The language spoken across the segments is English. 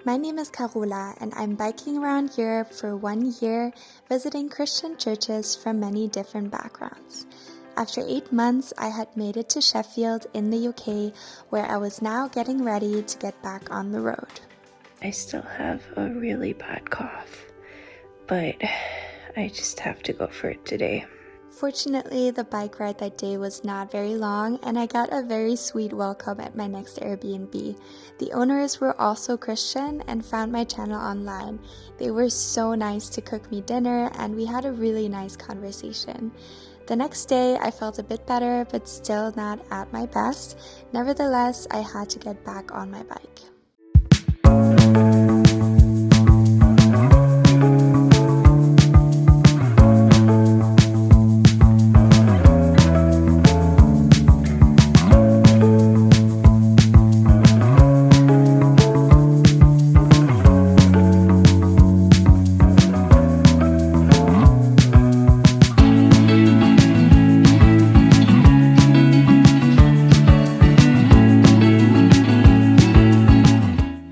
My name is Carola, and I'm biking around Europe for 1 year, visiting Christian churches from many different backgrounds. After 8 months, I had made it to Sheffield in the UK, where I was now getting ready to get back on the road. I still have a really bad cough, but I just have to go for it today. Fortunately, the bike ride that day was not very long, and I got a very sweet welcome at my next Airbnb. The owners were also Christian and found my channel online. They were so nice to cook me dinner, and we had a really nice conversation. The next day, I felt a bit better, but still not at my best. Nevertheless, I had to get back on my bike.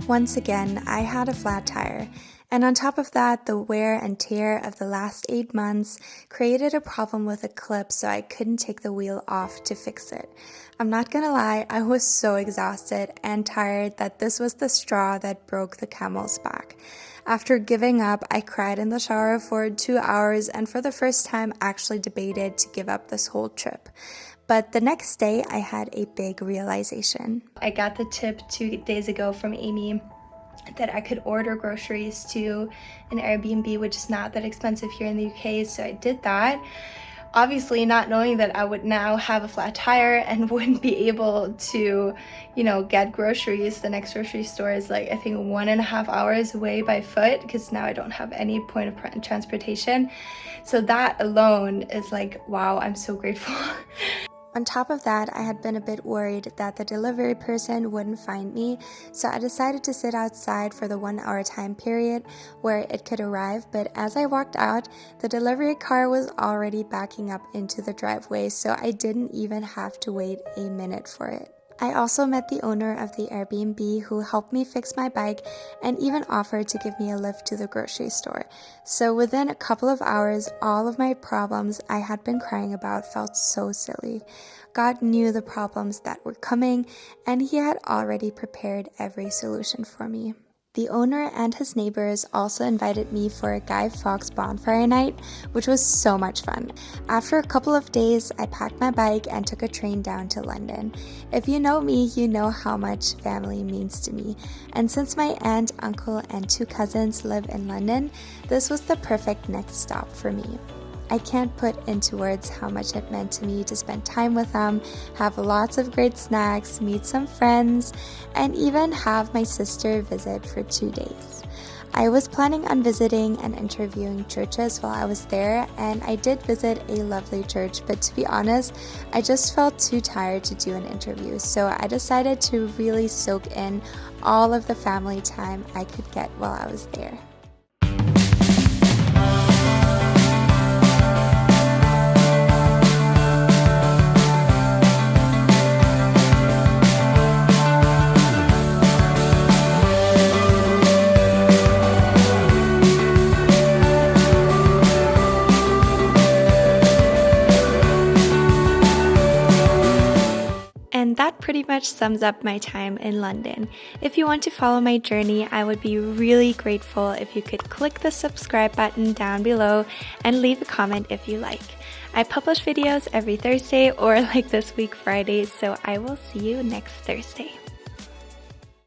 Once again, I had a flat tire, and on top of that, the wear and tear of the last 8 months created a problem with the clip, so I couldn't take the wheel off to fix it. I'm not gonna lie, I was so exhausted and tired that this was the straw that broke the camel's back. After giving up, I cried in the shower for 2 hours and for the first time actually debated to give up this whole trip. But the next day, I had a big realization. I got the tip 2 days ago from Amy that I could order groceries to an Airbnb, which is not that expensive here in the UK, so I did that. Obviously not knowing that I would now have a flat tire and wouldn't be able to, get groceries. The next grocery store is like, I think 1.5 hours away by foot, because now I don't have any point of transportation. So that alone is like, wow, I'm so grateful. On top of that, I had been a bit worried that the delivery person wouldn't find me, so I decided to sit outside for the 1 hour time period where it could arrive, but as I walked out, the delivery car was already backing up into the driveway, so I didn't even have to wait a minute for it. I also met the owner of the Airbnb who helped me fix my bike and even offered to give me a lift to the grocery store. So within a couple of hours, all of my problems I had been crying about felt so silly. God knew the problems that were coming, and He had already prepared every solution for me. The owner and his neighbors also invited me for a Guy Fawkes bonfire night, which was so much fun. After a couple of days, I packed my bike and took a train down to London. If you know me, you know how much family means to me. And since my aunt, uncle, and 2 cousins live in London, this was the perfect next stop for me. I can't put into words how much it meant to me to spend time with them, have lots of great snacks, meet some friends, and even have my sister visit for 2 days. I was planning on visiting and interviewing churches while I was there, and I did visit a lovely church, but to be honest, I just felt too tired to do an interview, so I decided to really soak in all of the family time I could get while I was there. And that pretty much sums up my time in London. If you want to follow my journey, I would be really grateful if you could click the subscribe button down below and leave a comment if you like. I publish videos every Thursday or like this week Friday, so I will see you next Thursday.